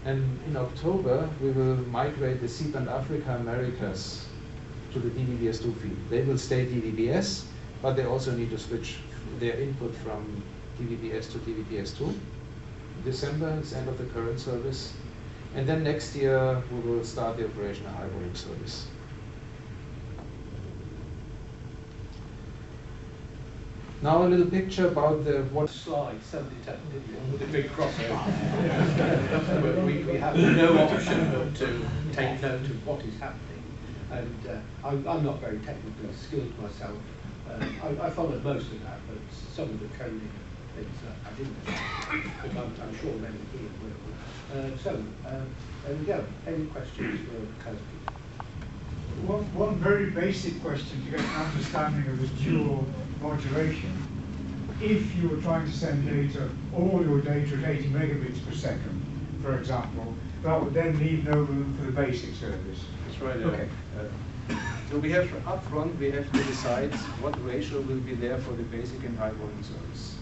And in October, we will migrate the C-band Africa Americas to the DVB-S2 feed. They will stay DVB-S, but they also need to switch their input from DVB-S to DVB-S2. December is end of the current service. And then next year, we will start the operational high volume service. Now a little picture about the what slide 7010 with a big crossover. we have no option but to take note of what is happening. And I'm not very technically skilled myself. I followed most of that, but some of the training things I didn't. But I'm sure many here will. There we go. Any questions for Klaus? One very basic question to get an understanding of the dual modulation. If you were trying to send data, all your data at 80 megabits per second, for example, that would then leave no room for the basic service. That's right. Okay. So we have upfront, we have to decide what ratio will be there for the basic and high volume service.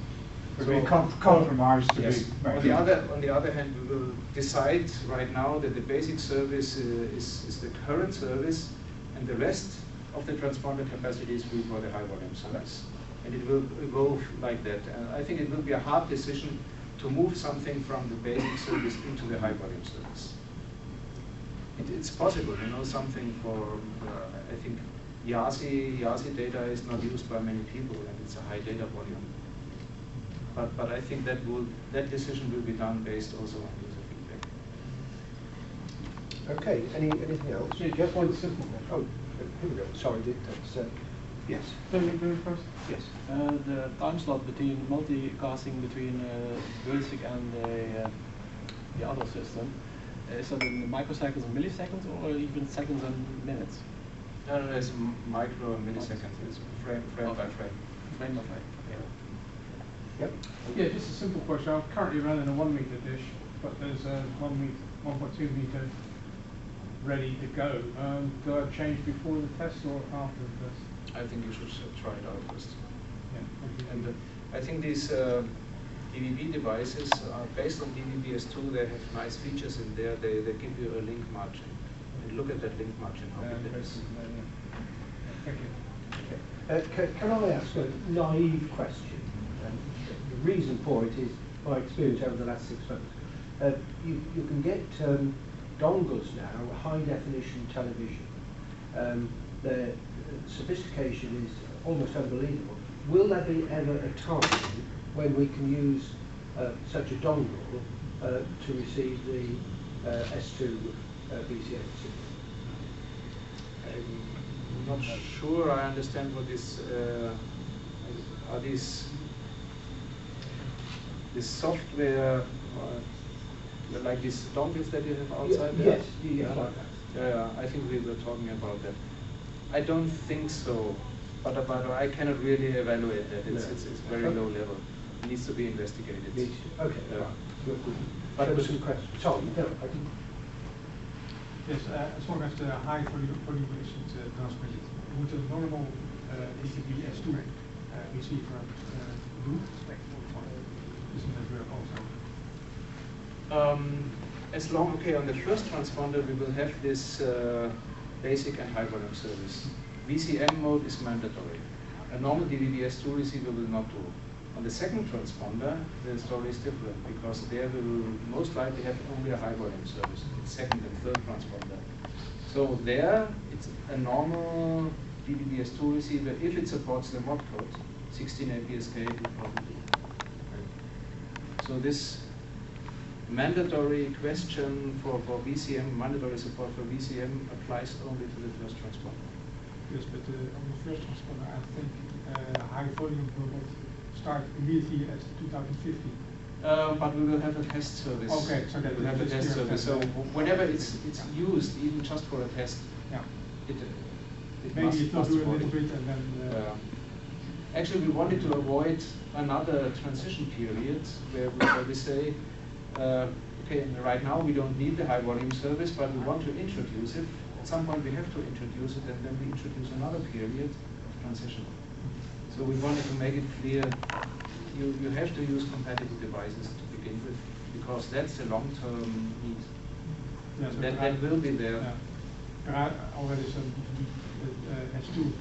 So compromised to yes. be. On the other hand, we will decide right now that the basic service is the current service, and the rest of the transponder capacities will be for the high volume service. And it will evolve like that. And I think it will be a hard decision to move something from the basic service into the high volume service. It's possible, you know, something for, I think YASI data is not used by many people, and it's a high data volume. But I think that decision will be done based also on user feedback. Okay, anything else? Yeah, just one simple one. Oh, here we go. Sorry, that's, yes. First? Yes. The time slot between multicasting between basic and the other system, is that in microseconds and milliseconds, or even seconds and minutes? No, it's micro and milliseconds. It's frame by frame. Frame by frame. Yep. Yeah, just a simple question. I'm currently running a 1 meter dish, but there's a 1.2 meter ready to go. Do I change before the test or after the test? I think you should try it out first. Yeah. And I think these DVB devices are based on DVB-S2. They have nice features in there. They give you a link margin. And look at that link margin, how big it is. Thank you. Okay. Can I ask a naive question? The reason for it is my experience over the last 6 months. You can get dongles now, high definition television. The sophistication is almost unbelievable. Will there be ever a time when we can use such a dongle to receive the S2 VCM signal? I'm not sure I understand what this are these this software like these dongles that you have outside there? Yes, like that. Yeah, I think we were talking about that. I don't think so, but I cannot really evaluate that. It's very low level. It needs to be investigated. Okay. Good. But with some questions. Sorry, no, I didn't. Yes, as long as the high volume is transmitted, would a normal DVB-S2 receiver do? Isn't that work also? As long, okay, on the first transponder we will have this basic and high volume service. VCM mode is mandatory. A normal DVB-S2 receiver will not do. On the second transponder, the story is different because there we will most likely have only a high volume service, the second and third transponder. So there, it's a normal DVB-S2 receiver. If it supports the mod code, 16 APSK, it will probably do. So this mandatory question for VCM, mandatory support for VCM applies only to the first transponder. Yes, but on the first transponder, I think high volume will start immediately at 2050. But we will have a test service. Okay, so that we will have a test service. So whenever it's used, even just for a test, yeah, it maybe it will do a little bit and then. Actually, we wanted to avoid another transition period where we say, okay, right now we don't need the high volume service, but we want to introduce it. At some point we have to introduce it, and then we introduce another period of transition. So we wanted to make it clear, you have to use compatible devices to begin with, because that's a long-term need. Yeah, so That will be there. Yeah. There are already some S2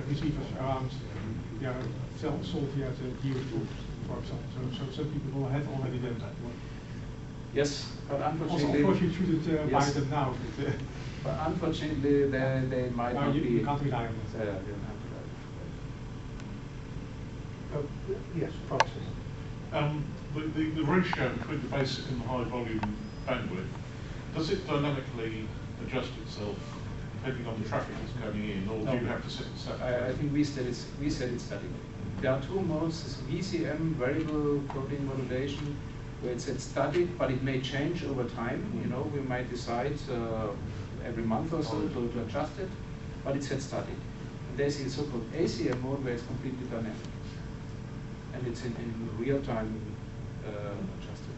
receivers around. They are sold via the DO2, for example. So some people will have already done that. Yes, but Also, unfortunately, of course, you shouldn't buy yes. them now. But unfortunately, they might not you, be. you can't rely on it. You don't have to rely on it. Oh, yes, Francis. The ratio between the basic and the high volume bandwidth, does it dynamically adjust itself depending on the traffic that's coming in, or do you have to set it static? I think we set it static. There are two modes: this VCM, variable protein modulation, where it's set static, but it may change over time. You know, we might decide every month or so to adjust it, but it's set static. And there's the so-called ACM mode, where it's completely dynamic, and it's in real time adjusted.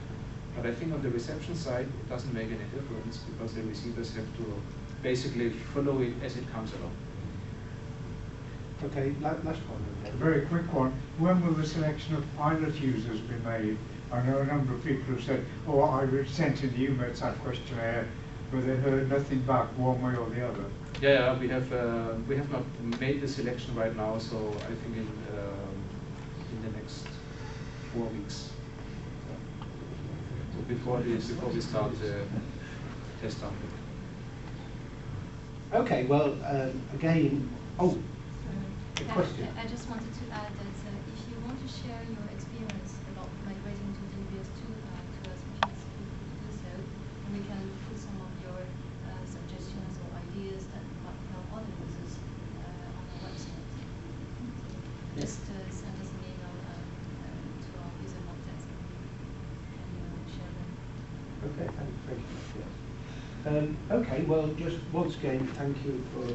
But I think on the reception side, it doesn't make any difference because the receivers have to basically follow it as it comes along. Okay, last one. A very quick one. When will the selection of pilot users be made? I know a number of people have said, oh, I sent in the UMETSAT questionnaire, but they heard nothing back one way or the other. Yeah, we have not made the selection right now, so I think in the next 4 weeks. So before we start the test run. Okay, well, again, a Yeah, question. I just wanted to add that if you want to share your experience about migrating to DBS2 to us, please feel free to do so. And we can put some of your suggestions or ideas that might help other users on our website. Just send us an email to our user contact and share them. Okay, thank you. Yes. Okay, well, just once again, thank you for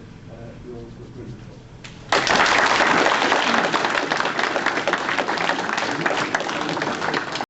your report.